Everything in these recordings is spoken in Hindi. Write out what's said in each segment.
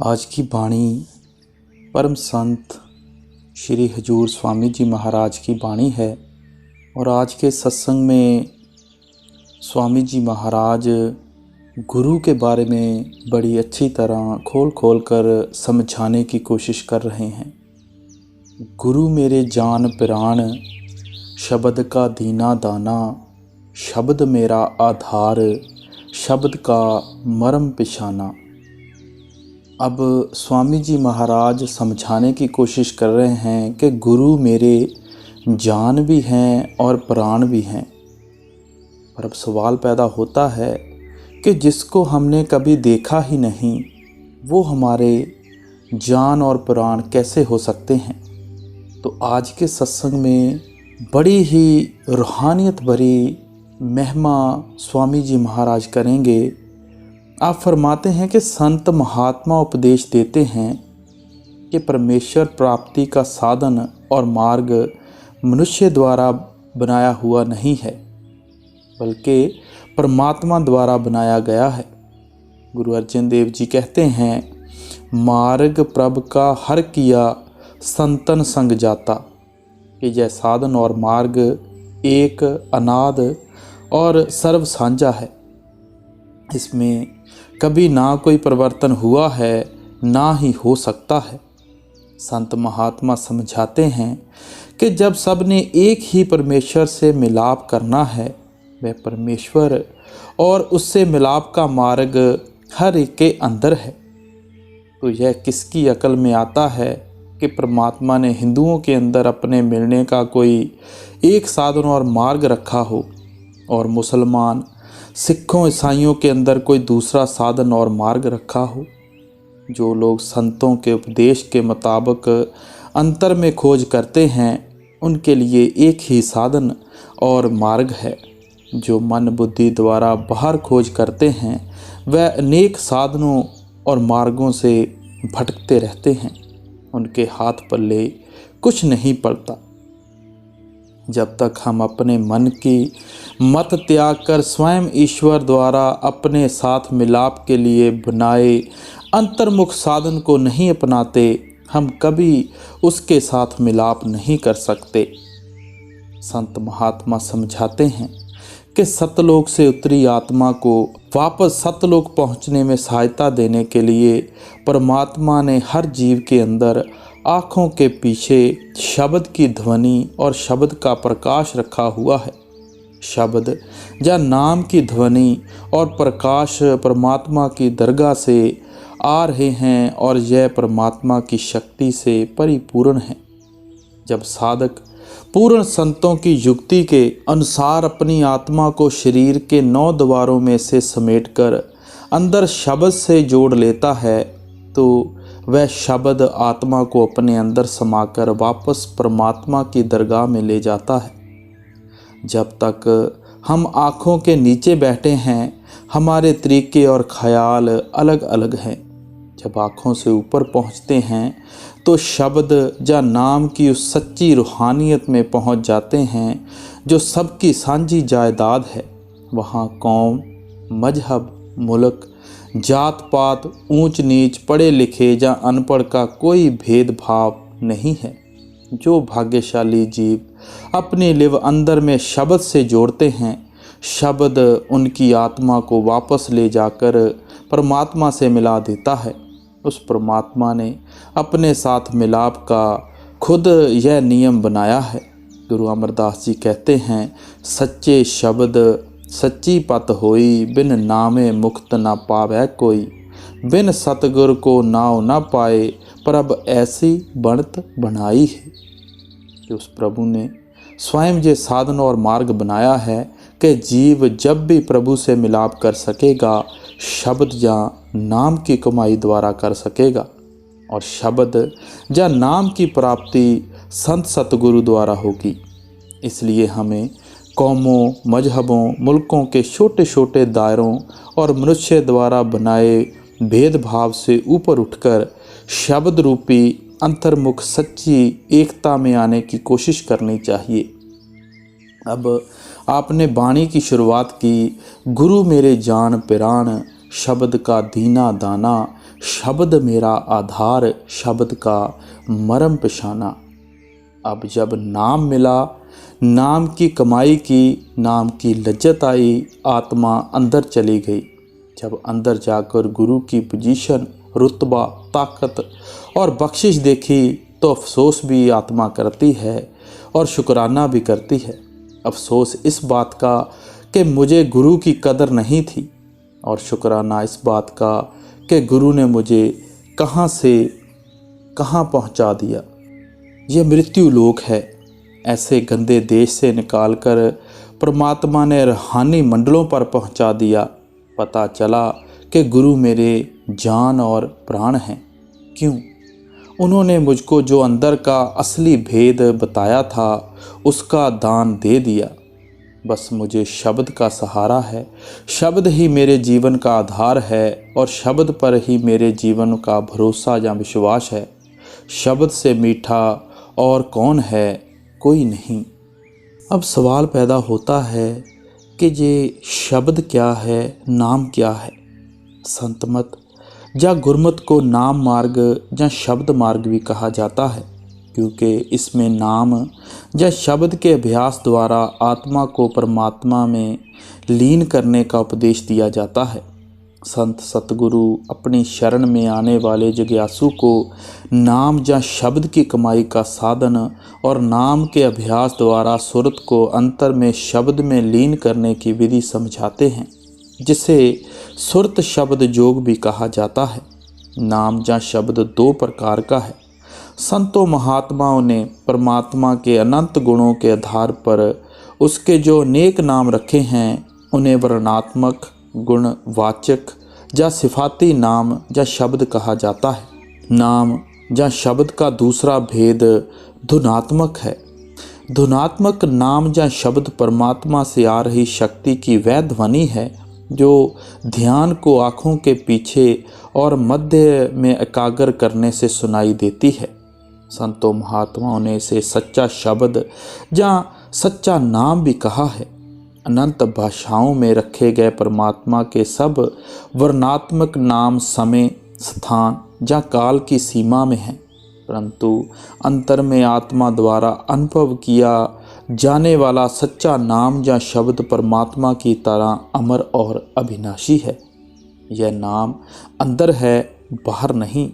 आज की वाणी परम संत श्री हजूर स्वामी जी महाराज की वाणी है। और आज के सत्संग में स्वामी जी महाराज गुरु के बारे में बड़ी अच्छी तरह खोल कर समझाने की कोशिश कर रहे हैं। गुरु मेरे जान प्राण, शब्द का दीना दाना, शब्द मेरा आधार, शब्द का मरम पिशाना। अब स्वामी जी महाराज समझाने की कोशिश कर रहे हैं कि गुरु मेरे जान भी हैं और प्राण भी हैं। पर अब सवाल पैदा होता है कि जिसको हमने कभी देखा ही नहीं वो हमारे जान और प्राण कैसे हो सकते हैं। तो आज के सत्संग में बड़ी ही रूहानियत भरी महिमा स्वामी जी महाराज करेंगे। आप फरमाते हैं कि संत महात्मा उपदेश देते हैं कि परमेश्वर प्राप्ति का साधन और मार्ग मनुष्य द्वारा बनाया हुआ नहीं है बल्कि परमात्मा द्वारा बनाया गया है। गुरु अर्जन देव जी कहते हैं, मार्ग प्रभ का हर किया संतन संग जाता। कि यह साधन और मार्ग एक अनाद और सर्व साझा है। इसमें कभी ना कोई परिवर्तन हुआ है ना ही हो सकता है। संत महात्मा समझाते हैं कि जब सब ने एक ही परमेश्वर से मिलाप करना है, वह परमेश्वर और उससे मिलाप का मार्ग हर एक के अंदर है। तो यह किसकी अकल में आता है कि परमात्मा ने हिंदुओं के अंदर अपने मिलने का कोई एक साधन और मार्ग रखा हो और मुसलमान सिखों ईसाइयों के अंदर कोई दूसरा साधन और मार्ग रखा हो। जो लोग संतों के उपदेश के मुताबिक अंतर में खोज करते हैं उनके लिए एक ही साधन और मार्ग है। जो मन बुद्धि द्वारा बाहर खोज करते हैं वह अनेक साधनों और मार्गों से भटकते रहते हैं। उनके हाथ पल्ले कुछ नहीं पड़ता। जब तक हम अपने मन की मत त्याग कर स्वयं ईश्वर द्वारा अपने साथ मिलाप के लिए बनाए अंतर्मुख साधन को नहीं अपनाते, हम कभी उसके साथ मिलाप नहीं कर सकते। संत महात्मा समझाते हैं कि सतलोक से उतरी आत्मा को वापस सतलोक पहुंचने में सहायता देने के लिए परमात्मा ने हर जीव के अंदर आँखों के पीछे शब्द की ध्वनि और शब्द का प्रकाश रखा हुआ है। शब्द या नाम की ध्वनि और प्रकाश परमात्मा की दरगाह से आ रहे हैं और यह परमात्मा की शक्ति से परिपूर्ण है। जब साधक पूर्ण संतों की युक्ति के अनुसार अपनी आत्मा को शरीर के 9 द्वारों में से समेटकर अंदर शब्द से जोड़ लेता है तो वह शब्द आत्मा को अपने अंदर समाकर वापस परमात्मा की दरगाह में ले जाता है। जब तक हम आँखों के नीचे बैठे हैं हमारे तरीके और ख्याल अलग अलग हैं। जब आँखों से ऊपर पहुँचते हैं तो शब्द या नाम की उस सच्ची रूहानियत में पहुँच जाते हैं जो सबकी साझी जायदाद है। वहाँ कौम, मजहब, मुल्क, जात पात, ऊंच नीच, पढ़े लिखे या अनपढ़ का कोई भेदभाव नहीं है। जो भाग्यशाली जीव अपने लिव अंदर में शब्द से जोड़ते हैं, शब्द उनकी आत्मा को वापस ले जाकर परमात्मा से मिला देता है। उस परमात्मा ने अपने साथ मिलाप का खुद यह नियम बनाया है। गुरु अमरदास जी कहते हैं, सच्चे शब्द सच्ची पत होई, बिन नामे मुक्त ना पावै कोई, बिन सतगुर को नाव ना पाए, प्रभ ऐसी बनत बनाई है। कि उस प्रभु ने स्वयं ये साधन और मार्ग बनाया है कि जीव जब भी प्रभु से मिलाप कर सकेगा शब्द या नाम की कमाई द्वारा कर सकेगा। और शब्द या नाम की प्राप्ति संत सतगुरु द्वारा होगी। इसलिए हमें कौमों, मजहबों, मुल्कों के छोटे छोटे दायरों और मनुष्य द्वारा बनाए भेदभाव से ऊपर उठकर शब्द रूपी अंतर्मुख सच्ची एकता में आने की कोशिश करनी चाहिए। अब आपने वाणी की शुरुआत की, गुरु मेरे जान प्राण, शब्द का दीना दाना, शब्द मेरा आधार, शब्द का मरम पेशाना। अब जब नाम मिला, नाम की कमाई की, नाम की लज्जत आई, आत्मा अंदर चली गई। जब अंदर जाकर गुरु की पोजीशन, रुतबा, ताकत और बख्शिश देखी तो अफसोस भी आत्मा करती है और शुक्राना भी करती है। अफसोस इस बात का कि मुझे गुरु की कदर नहीं थी, और शुक्राना इस बात का कि गुरु ने मुझे कहाँ से कहाँ पहुँचा दिया। ये मृत्यु लोक है। ऐसे गंदे देश से निकालकर परमात्मा ने रूहानी मंडलों पर पहुँचा दिया। पता चला कि गुरु मेरे जान और प्राण हैं। क्यों? उन्होंने मुझको जो अंदर का असली भेद बताया था उसका दान दे दिया। बस मुझे शब्द का सहारा है, शब्द ही मेरे जीवन का आधार है और शब्द पर ही मेरे जीवन का भरोसा या विश्वास है। शब्द से मीठा और कौन है? कोई नहीं। अब सवाल पैदा होता है कि ये शब्द क्या है, नाम क्या है? संत मत या गुरमत को नाम मार्ग या शब्द मार्ग भी कहा जाता है, क्योंकि इसमें नाम या शब्द के अभ्यास द्वारा आत्मा को परमात्मा में लीन करने का उपदेश दिया जाता है। संत सतगुरु अपनी शरण में आने वाले जिज्ञासु को नाम या शब्द की कमाई का साधन और नाम के अभ्यास द्वारा सुरत को अंतर में शब्द में लीन करने की विधि समझाते हैं, जिसे सुरत शब्द योग भी कहा जाता है। नाम या शब्द दो प्रकार का है। संतों महात्माओं ने परमात्मा के अनंत गुणों के आधार पर उसके जो अनेक नाम रखे हैं, उन्हें वर्णात्मक, गुणवाचक या सिफाती नाम या शब्द कहा जाता है। नाम या शब्द का दूसरा भेद धुनात्मक है। धुनात्मक नाम या शब्द परमात्मा से आ रही शक्ति की वह ध्वनि है जो ध्यान को आँखों के पीछे और मध्य में एकाग्र करने से सुनाई देती है। संतों महात्माओं ने इसे सच्चा शब्द या सच्चा नाम भी कहा है। अनंत भाषाओं में रखे गए परमात्मा के सब वर्णात्मक नाम समय, स्थान या काल की सीमा में हैं, परंतु अंतर में आत्मा द्वारा अनुभव किया जाने वाला सच्चा नाम या शब्द परमात्मा की तरह अमर और अविनाशी है। यह नाम अंदर है, बाहर नहीं।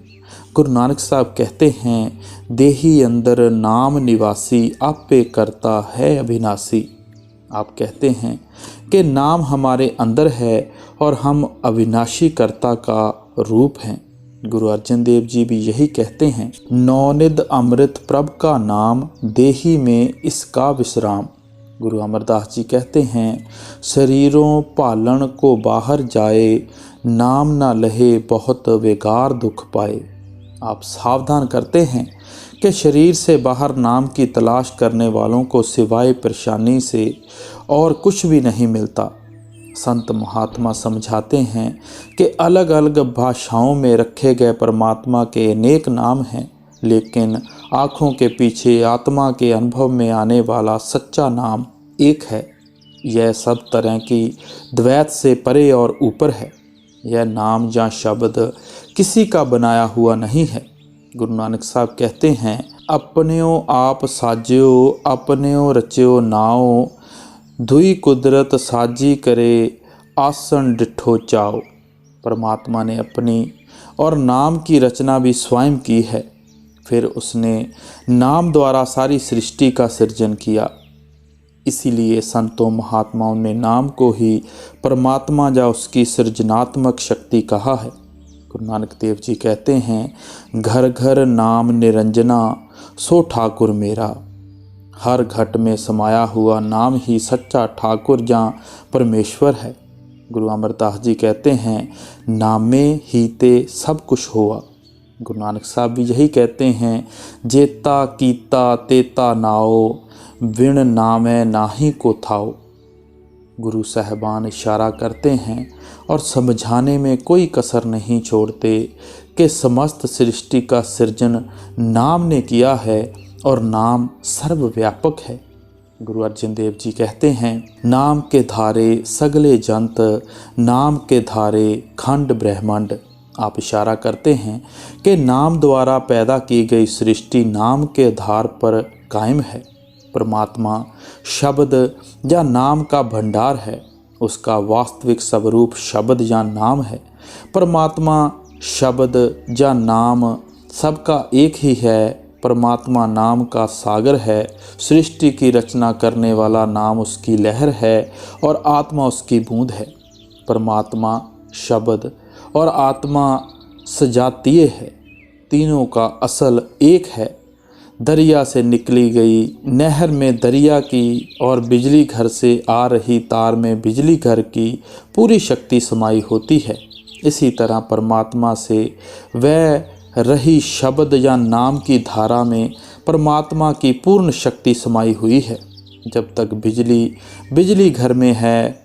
गुरु नानक साहब कहते हैं, देही अंदर नाम निवासी, आपे करता है अविनाशी। आप कहते हैं कि नाम हमारे अंदर है और हम अविनाशी कर्ता का रूप हैं। गुरु अर्जन देव जी भी यही कहते हैं, नौनिध अमृत प्रभ का नाम, देही में इसका विश्राम। गुरु अमरदास जी कहते हैं, शरीरों पालन को बाहर जाए, नाम ना लहे बहुत वेगार दुख पाए। आप सावधान करते हैं कि शरीर से बाहर नाम की तलाश करने वालों को सिवाय परेशानी से और कुछ भी नहीं मिलता। संत महात्मा समझाते हैं कि अलग अलग भाषाओं में रखे गए परमात्मा के अनेक नाम हैं, लेकिन आँखों के पीछे आत्मा के अनुभव में आने वाला सच्चा नाम एक है। यह सब तरह की द्वैत से परे और ऊपर है। यह नाम या शब्द किसी का बनाया हुआ नहीं है। गुरु नानक साहब कहते हैं, अपन्यो आप साज्यो, अपन्यो रच्यो नाओ, धुई कुदरत साजी करे, आसन डिठो चाओ। परमात्मा ने अपनी और नाम की रचना भी स्वयं की है। फिर उसने नाम द्वारा सारी सृष्टि का सृजन किया। इसीलिए संतों महात्माओं ने नाम को ही परमात्मा या उसकी सृजनात्मक शक्ति कहा है। गुरु नानक देव जी कहते हैं, घर घर नाम निरंजना, सो ठाकुर मेरा। हर घट में समाया हुआ नाम ही सच्चा ठाकुर या परमेश्वर है। गुरु अमरदास जी कहते हैं, नामे ही ते सब कुछ हुआ। गुरु नानक साहब भी यही कहते हैं, जेता कीता तेता नाओ, विण नामे नाही को थाओ। गुरु साहिबान इशारा करते हैं और समझाने में कोई कसर नहीं छोड़ते कि समस्त सृष्टि का सृजन नाम ने किया है और नाम सर्वव्यापक है। गुरु अर्जन देव जी कहते हैं, नाम के धारे सगले जंत, नाम के धारे खंड ब्रह्मांड। आप इशारा करते हैं कि नाम द्वारा पैदा की गई सृष्टि नाम के आधार पर कायम है। परमात्मा शब्द या नाम का भंडार है, उसका वास्तविक स्वरूप शब्द या नाम है। परमात्मा शब्द या नाम सबका एक ही है। परमात्मा नाम का सागर है, सृष्टि की रचना करने वाला नाम उसकी लहर है और आत्मा उसकी बूंद है। परमात्मा शब्द और आत्मा सजातीय है, तीनों का असल एक है। दरिया से निकली गई नहर में दरिया की और बिजली घर से आ रही तार में बिजली घर की पूरी शक्ति समाई होती है। इसी तरह परमात्मा से वह रही शब्द या नाम की धारा में परमात्मा की पूर्ण शक्ति समाई हुई है। जब तक बिजली घर में है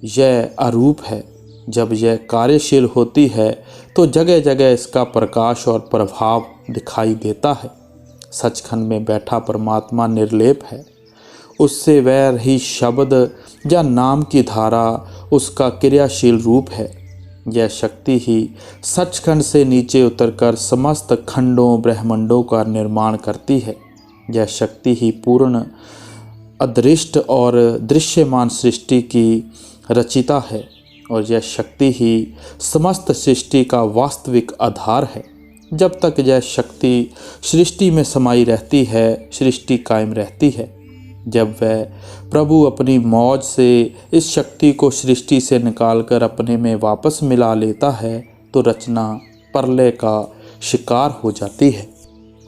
यह अरूप है, जब यह कार्यशील होती है तो जगह जगह इसका प्रकाश और प्रभाव दिखाई देता है। सचखंड में बैठा परमात्मा निर्लेप है, उससे वह रही शब्द या नाम की धारा उसका क्रियाशील रूप है। यह शक्ति ही सचखंड से नीचे उतरकर समस्त खंडों ब्रह्मांडों का निर्माण करती है। यह शक्ति ही पूर्ण अदृष्ट और दृश्यमान सृष्टि की रचिता है और यह शक्ति ही समस्त सृष्टि का वास्तविक आधार है। जब तक यह शक्ति सृष्टि में समाई रहती है, सृष्टि कायम रहती है। जब वह प्रभु अपनी मौज से इस शक्ति को सृष्टि से निकालकर अपने में वापस मिला लेता है तो रचना प्रलय का शिकार हो जाती है।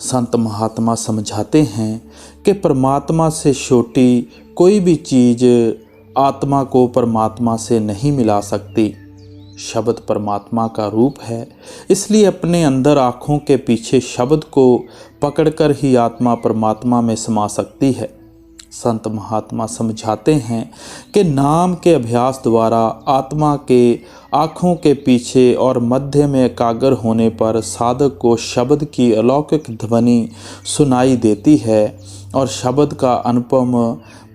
संत महात्मा समझाते हैं कि परमात्मा से छोटी कोई भी चीज़ आत्मा को परमात्मा से नहीं मिला सकती। शब्द परमात्मा का रूप है, इसलिए अपने अंदर आँखों के पीछे शब्द को पकड़कर ही आत्मा परमात्मा में समा सकती है। संत महात्मा समझाते हैं कि नाम के अभ्यास द्वारा आत्मा के आँखों के पीछे और मध्य में एकाग्र होने पर साधक को शब्द की अलौकिक ध्वनि सुनाई देती है और शब्द का अनुपम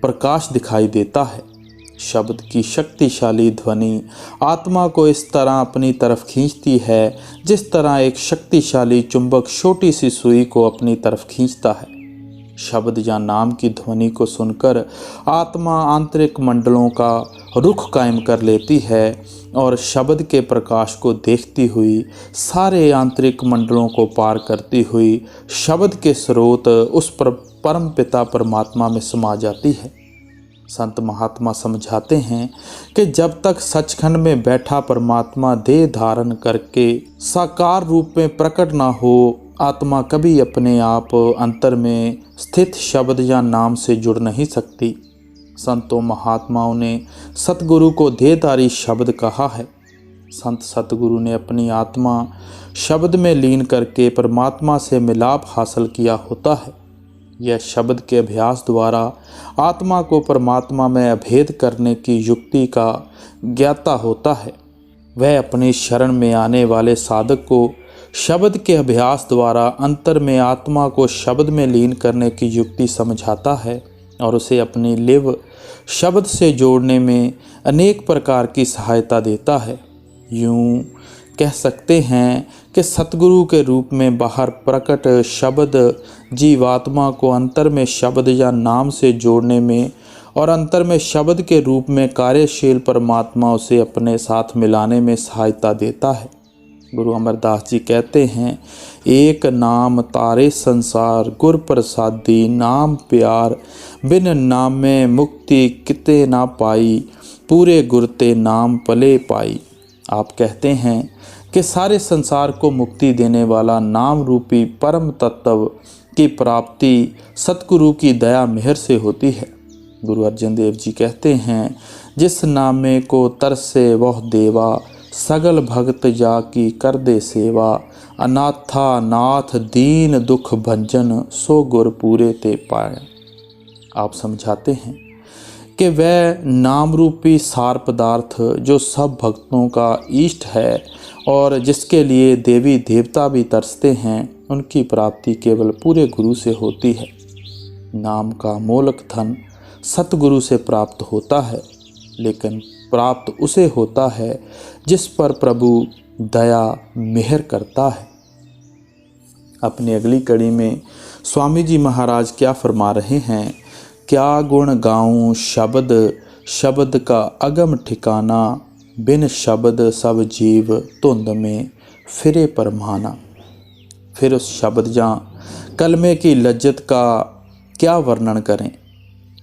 प्रकाश दिखाई देता है। शब्द की शक्तिशाली ध्वनि आत्मा को इस तरह अपनी तरफ खींचती है जिस तरह एक शक्तिशाली चुंबक छोटी सी सुई को अपनी तरफ खींचता है। शब्द या नाम की ध्वनि को सुनकर आत्मा आंतरिक मंडलों का रुख कायम कर लेती है और शब्द के प्रकाश को देखती हुई सारे आंतरिक मंडलों को पार करती हुई शब्द के स्रोत उस परम पिता परमात्मा में समा जाती है। संत महात्मा समझाते हैं कि जब तक सचखंड में बैठा परमात्मा देह धारण करके साकार रूप में प्रकट ना हो, आत्मा कभी अपने आप अंतर में स्थित शब्द या नाम से जुड़ नहीं सकती। संतों महात्माओं ने सतगुरु को देहधारी शब्द कहा है। संत सतगुरु ने अपनी आत्मा शब्द में लीन करके परमात्मा से मिलाप हासिल किया होता है। यह शब्द के अभ्यास द्वारा आत्मा को परमात्मा में अभेद करने की युक्ति का ज्ञाता होता है। वह अपनी शरण में आने वाले साधक को शब्द के अभ्यास द्वारा अंतर में आत्मा को शब्द में लीन करने की युक्ति समझाता है और उसे अपनी लिव शब्द से जोड़ने में अनेक प्रकार की सहायता देता है। यूं कह सकते हैं कि सतगुरु के रूप में बाहर प्रकट शब्द जीवात्मा को अंतर में शब्द या नाम से जोड़ने में और अंतर में शब्द के रूप में कार्यशील परमात्मा उसे अपने साथ मिलाने में सहायता देता है। गुरु अमरदास जी कहते हैं, एक नाम तारे संसार गुर प्रसादी, नाम प्यार बिन नाम में मुक्ति किते ना पाई, पूरे गुर ते नाम पले पाई। आप कहते हैं कि सारे संसार को मुक्ति देने वाला नाम रूपी परम तत्व की प्राप्ति सतगुरु की दया मेहर से होती है। गुरु अर्जन देव जी कहते हैं, जिस नामे को तरसे वह देवा, सगल भगत जा की कर दे सेवा, अनाथा नाथ दीन दुख भंजन, सो गुर पूरे ते पाए। आप समझाते हैं कि वह नाम रूपी सार पदार्थ जो सब भक्तों का इष्ट है और जिसके लिए देवी देवता भी तरसते हैं, उनकी प्राप्ति केवल पूरे गुरु से होती है। नाम का मोलक धन सतगुरु से प्राप्त होता है, लेकिन प्राप्त उसे होता है जिस पर प्रभु दया मेहर करता है। अपनी अगली कड़ी में स्वामी जी महाराज क्या फरमा रहे हैं, क्या गुण गाऊं शब्द, शब्द का अगम ठिकाना, बिन शब्द सब जीव धुंध में फिरे परमाना। फिर उस शब्द या कलमे की लज्जत का क्या वर्णन करें,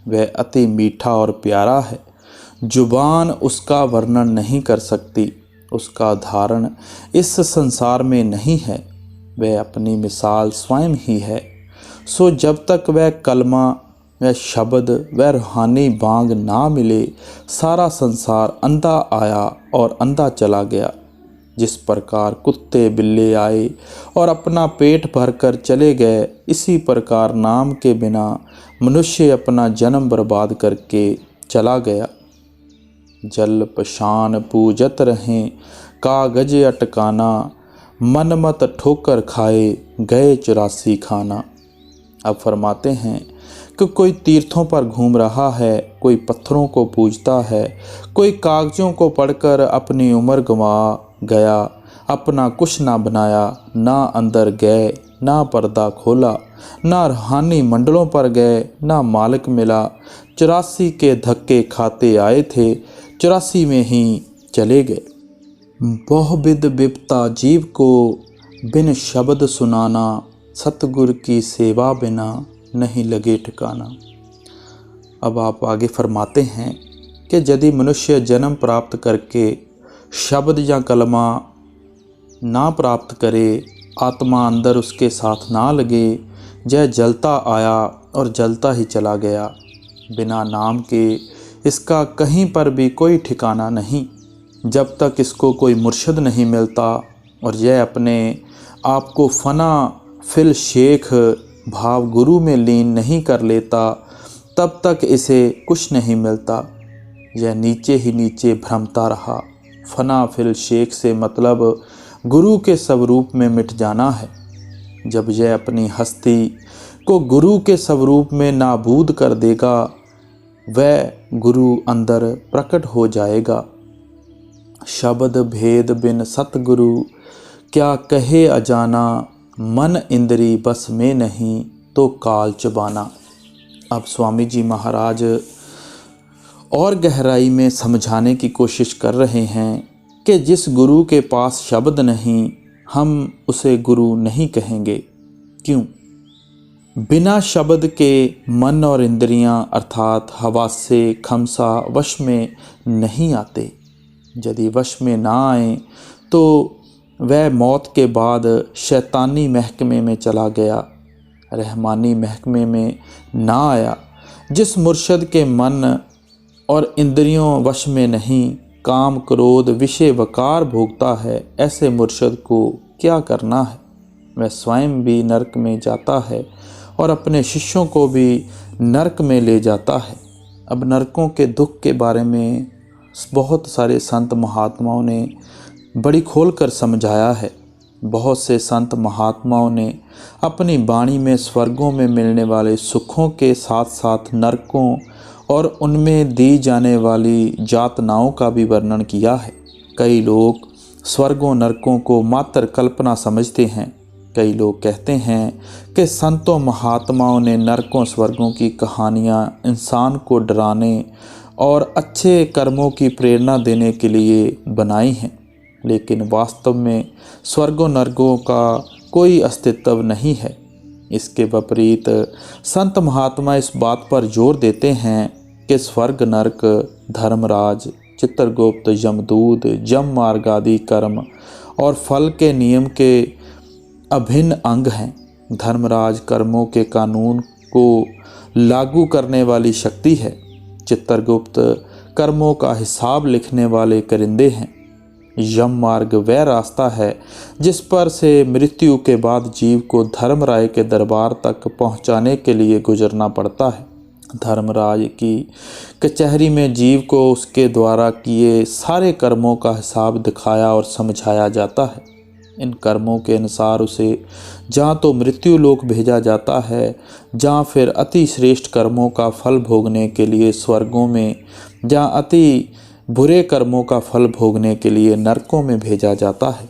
वह अति मीठा और प्यारा है। जुबान उसका वर्णन नहीं कर सकती, उसका धारण इस संसार में नहीं है, वह अपनी मिसाल स्वयं ही है। सो जब तक वह कलमा, वह शब्द, वह रूहानी बांग ना मिले, सारा संसार अंधा आया और अंधा चला गया। जिस प्रकार कुत्ते बिल्ले आए और अपना पेट भरकर चले गए, इसी प्रकार नाम के बिना मनुष्य अपना जन्म बर्बाद करके चला गया। जल पशान पूजत रहें कागज अटकाना, मन मत ठोकर खाए गए 84 खाना। अब फरमाते हैं कि कोई तीर्थों पर घूम रहा है, कोई पत्थरों को पूजता है, कोई कागजों को पढ़कर अपनी उम्र गंवा गया, अपना कुछ ना बनाया, ना अंदर गए, ना पर्दा खोला, ना रूहानी मंडलों पर गए, ना मालिक मिला। 84 के धक्के खाते आए थे, 84 में ही चले गए। बहुविध विपता जीव को बिन शब्द सुनाना, सतगुर की सेवा बिना नहीं लगे ठिकाना। अब आप आगे फरमाते हैं कि यदि मनुष्य जन्म प्राप्त करके शब्द या कलमा ना प्राप्त करे, आत्मा अंदर उसके साथ ना लगे, यह जलता आया और जलता ही चला गया। बिना नाम के इसका कहीं पर भी कोई ठिकाना नहीं। जब तक इसको कोई मुर्शिद नहीं मिलता और यह अपने आप को फना फिल शेख भाव गुरु में लीन नहीं कर लेता, तब तक इसे कुछ नहीं मिलता। यह नीचे ही नीचे भ्रमता रहा। फना फिल शेख से मतलब गुरु के स्वरूप में मिट जाना है। जब यह अपनी हस्ती को गुरु के स्वरूप में नाबूद कर देगा, वह गुरु अंदर प्रकट हो जाएगा। शब्द भेद बिन सतगुरु क्या कहे अजाना, मन इंद्री बस में नहीं तो काल चबाना। अब स्वामी जी महाराज और गहराई में समझाने की कोशिश कर रहे हैं कि जिस गुरु के पास शब्द नहीं, हम उसे गुरु नहीं कहेंगे। क्यों? बिना शब्द के मन और इंद्रियां अर्थात हवासे खमसा वश में नहीं आते। यदि वश में ना आए तो वह मौत के बाद शैतानी महकमे में चला गया, रहमानी महकमे में ना आया। जिस मुर्शद के मन और इंद्रियों वश में नहीं, काम क्रोध विषय वकार भोगता है, ऐसे मुर्शद को क्या करना है? वह स्वयं भी नरक में जाता है और अपने शिष्यों को भी नरक में ले जाता है। अब नरकों के दुख के बारे में बहुत सारे संत महात्माओं ने बड़ी खोलकर समझाया है। बहुत से संत महात्माओं ने अपनी वाणी में स्वर्गों में मिलने वाले सुखों के साथ साथ नरकों और उनमें दी जाने वाली यातनाओं का भी वर्णन किया है। कई लोग स्वर्गों नरकों को मात्र कल्पना समझते हैं। कई लोग कहते हैं कि संतों महात्माओं ने नरकों स्वर्गों की कहानियाँ इंसान को डराने और अच्छे कर्मों की प्रेरणा देने के लिए बनाई हैं, लेकिन वास्तव में स्वर्गों नरकों का कोई अस्तित्व नहीं है। इसके विपरीत संत महात्मा इस बात पर जोर देते हैं कि स्वर्ग नरक धर्मराज, चित्रगुप्त, यमदूत, जम मार्ग आदि कर्म और फल के नियम के अभिन्न अंग हैं। धर्मराज कर्मों के कानून को लागू करने वाली शक्ति है। चित्रगुप्त कर्मों का हिसाब लिखने वाले करिंदे हैं। यम मार्ग वह रास्ता है जिस पर से मृत्यु के बाद जीव को धर्मराय के दरबार तक पहुंचाने के लिए गुजरना पड़ता है। धर्मराज की कचहरी में जीव को उसके द्वारा किए सारे कर्मों का हिसाब दिखाया और समझाया जाता है। इन कर्मों के अनुसार उसे जहाँ तो मृत्यु लोक भेजा जाता है, जहाँ फिर अति श्रेष्ठ कर्मों का फल भोगने के लिए स्वर्गों में, जहाँ अति बुरे कर्मों का फल भोगने के लिए नरकों में भेजा जाता है।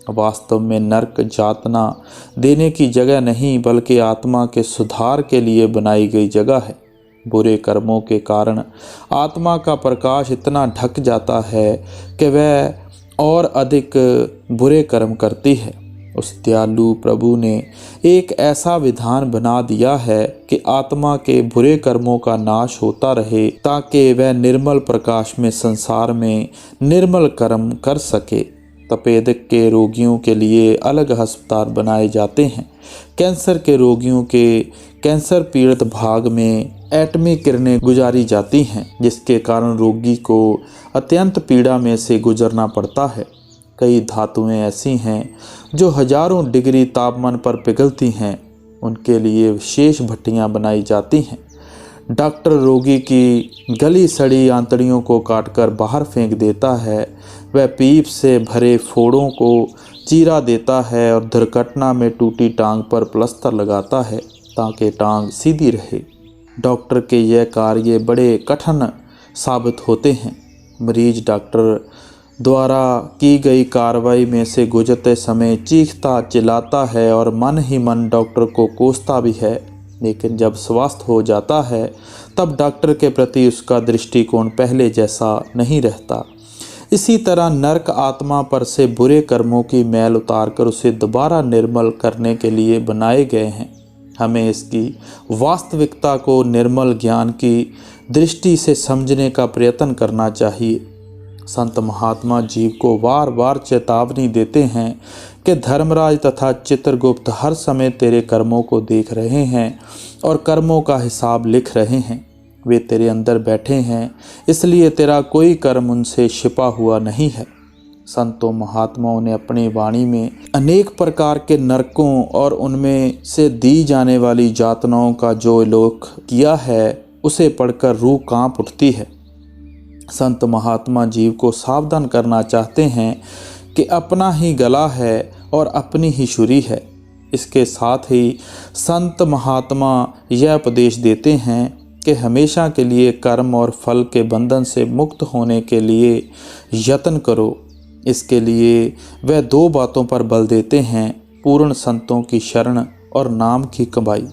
वास्तव में नरक यातना देने की जगह नहीं, बल्कि आत्मा के सुधार के लिए बनाई गई जगह है। बुरे कर्मों के कारण आत्मा का प्रकाश इतना ढक जाता है कि वह और अधिक बुरे कर्म करती है। उस दयालु प्रभु ने एक ऐसा विधान बना दिया है कि आत्मा के बुरे कर्मों का नाश होता रहे, ताकि वह निर्मल प्रकाश में संसार में निर्मल कर्म कर सके। तपेदिक के रोगियों के लिए अलग अस्पताल बनाए जाते हैं। कैंसर के रोगियों के कैंसर पीड़ित भाग में एटमी किरणें गुजारी जाती हैं, जिसके कारण रोगी को अत्यंत पीड़ा में से गुजरना पड़ता है। कई धातुएं ऐसी हैं जो हजारों डिग्री तापमान पर पिघलती हैं, उनके लिए विशेष भट्टियां बनाई जाती हैं। डॉक्टर रोगी की गली सड़ी आंतड़ियों को काटकर बाहर फेंक देता है। वह पीप से भरे फोड़ों को चीरा देता है और दुर्घटना में टूटी टांग पर प्लास्टर लगाता है ताकि टांग सीधी रहे। डॉक्टर के यह कार्य बड़े कठिन साबित होते हैं। मरीज डॉक्टर द्वारा की गई कार्रवाई में से गुजरते समय चीखता चिल्लाता है और मन ही मन डॉक्टर को कोसता भी है, लेकिन जब स्वस्थ हो जाता है तब डॉक्टर के प्रति उसका दृष्टिकोण पहले जैसा नहीं रहता। इसी तरह नरक आत्मा पर से बुरे कर्मों की मैल उतारकर उसे दोबारा निर्मल करने के लिए बनाए गए हैं। हमें इसकी वास्तविकता को निर्मल ज्ञान की दृष्टि से समझने का प्रयत्न करना चाहिए। संत महात्मा जीव को बार बार चेतावनी देते हैं कि धर्मराज तथा चित्रगुप्त हर समय तेरे कर्मों को देख रहे हैं और कर्मों का हिसाब लिख रहे हैं। वे तेरे अंदर बैठे हैं, इसलिए तेरा कोई कर्म उनसे छिपा हुआ नहीं है। संतों महात्माओं ने अपनी वाणी में अनेक प्रकार के नरकों और उनमें से दी जाने वाली यातनाओं का जो उल्लेख किया है, उसे पढ़कर रूह कांप उठती है। संत महात्मा जीव को सावधान करना चाहते हैं कि अपना ही गला है और अपनी ही छुरी है। इसके साथ ही संत महात्मा यह उपदेश देते हैं कि हमेशा के लिए कर्म और फल के बंधन से मुक्त होने के लिए यत्न करो। इसके लिए वह दो बातों पर बल देते हैं: पूर्ण संतों की शरण और नाम की कमाई।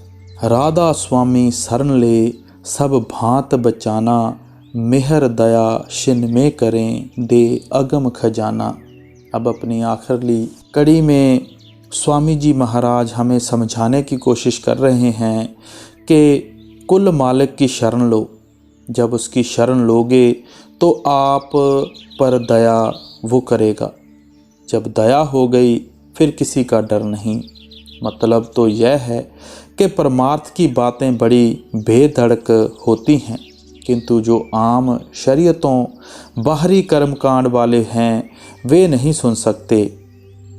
राधा स्वामी शरण ले सब भांत बचाना, मेहर दया शिन में करें दे अगम खजाना। अब अपनी आखिरी कड़ी में स्वामी जी महाराज हमें समझाने की कोशिश कर रहे हैं कि कुल मालिक की शरण लो। जब उसकी शरण लोगे तो आप पर दया वो करेगा। जब दया हो गई फिर किसी का डर नहीं। मतलब तो यह है कि परमार्थ की बातें बड़ी बेधड़क होती हैं, किंतु जो आम शरीयतों बाहरी कर्मकांड वाले हैं वे नहीं सुन सकते।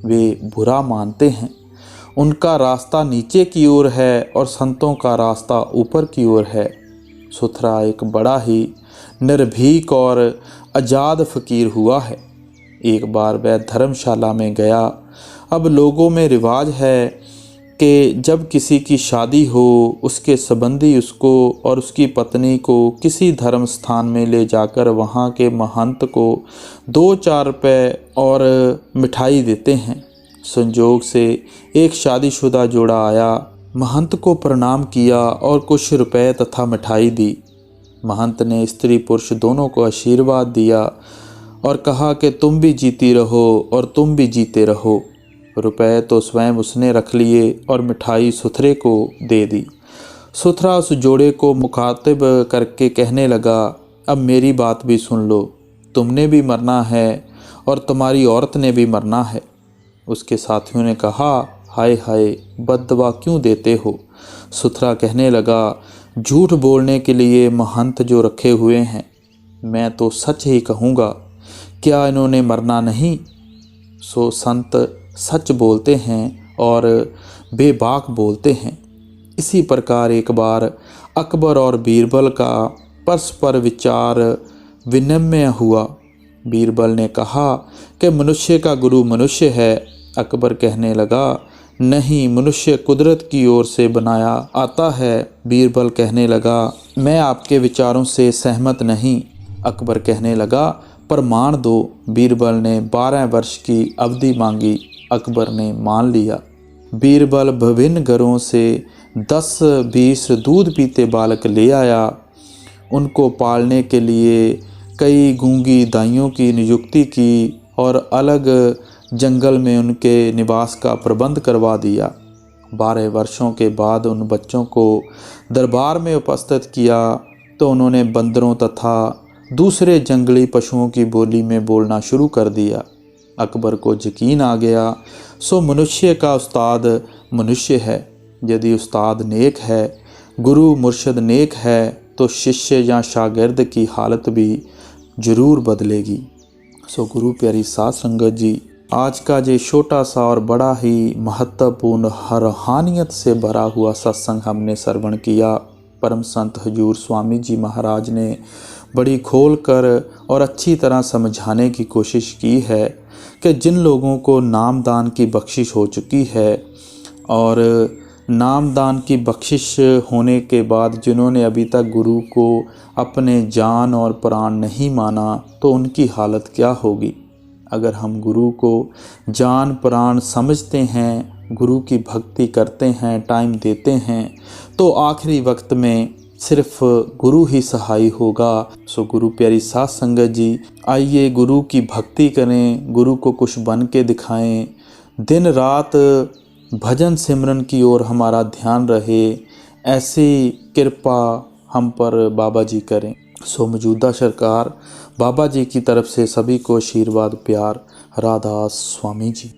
वे बुरा मानते हैं। उनका रास्ता नीचे की ओर है और संतों का रास्ता ऊपर की ओर है। सुथरा एक बड़ा ही निर्भीक और आज़ाद फकीर हुआ है। एक बार वह धर्मशाला में गया। अब लोगों में रिवाज है कि जब किसी की शादी हो, उसके संबंधी उसको और उसकी पत्नी को किसी धर्म स्थान में ले जाकर वहाँ के महंत को 2-4 रुपये और मिठाई देते हैं। संजोग से एक शादीशुदा जोड़ा आया, महंत को प्रणाम किया और कुछ रुपए तथा मिठाई दी। महंत ने स्त्री पुरुष दोनों को आशीर्वाद दिया और कहा कि तुम भी जीती रहो और तुम भी जीते रहो। रुपए तो स्वयं उसने रख लिए और मिठाई सुथरे को दे दी। सुथरा उस जोड़े को मुखातिब करके कहने लगा, अब मेरी बात भी सुन लो। तुमने भी मरना है और तुम्हारी औरत ने भी मरना है। उसके साथियों ने कहा, हाय हाय, बद्दुआ क्यों देते हो? सुथरा कहने लगा, झूठ बोलने के लिए महंत जो रखे हुए हैं, मैं तो सच ही कहूँगा। क्या इन्होंने मरना नहीं? सो संत सच बोलते हैं और बेबाक बोलते हैं। इसी प्रकार एक बार अकबर और बीरबल का परस्पर विचार विनिमय हुआ। बीरबल ने कहा कि मनुष्य का गुरु मनुष्य है अकबर कहने लगा, नहीं, मनुष्य कुदरत की ओर से बनाया आता है। बीरबल कहने लगा, मैं आपके विचारों से सहमत नहीं। अकबर कहने लगा, प्रमाण दो। बीरबल ने 12 वर्ष की अवधि मांगी। अकबर ने मान लिया। बीरबल विभिन्न घरों से 10-20 दूध पीते बालक ले आया। उनको पालने के लिए कई गूंगी दाइयों की नियुक्ति की और अलग जंगल में उनके निवास का प्रबंध करवा दिया। 12 वर्षों के बाद उन बच्चों को दरबार में उपस्थित किया तो उन्होंने बंदरों तथा दूसरे जंगली पशुओं की बोली में बोलना शुरू कर दिया। अकबर को यकीन आ गया, सो मनुष्य का उस्ताद मनुष्य है। यदि उस्ताद नेक है, गुरु मुर्शिद नेक है, तो शिष्य या शागिर्द की हालत भी जरूर बदलेगी। सो गुरु प्यारी साध संगत जी, आज का ये छोटा सा और बड़ा ही महत्वपूर्ण रूहानियत से भरा हुआ सत्संग हमने श्रवण किया। परम संत हजूर स्वामी जी महाराज ने बड़ी खोल कर और अच्छी तरह समझाने की कोशिश की है कि जिन लोगों को नामदान की बख्शिश हो चुकी है और नामदान की बख्शिश होने के बाद जिन्होंने अभी तक गुरु को अपने जान और प्राण नहीं माना, तो उनकी हालत क्या होगी। अगर हम गुरु को जान प्राण समझते हैं, गुरु की भक्ति करते हैं, टाइम देते हैं, तो आखिरी वक्त में सिर्फ गुरु ही सहाय होगा। सो गुरु प्यारी साध संगत जी, आइए गुरु की भक्ति करें, गुरु को कुछ बन के दिखाएं। दिन रात भजन सिमरन की ओर हमारा ध्यान रहे, ऐसी कृपा हम पर बाबा जी करें। सो मौजूदा सरकार बाबा जी की तरफ से सभी को आशीर्वाद प्यार। राधा स्वामी जी।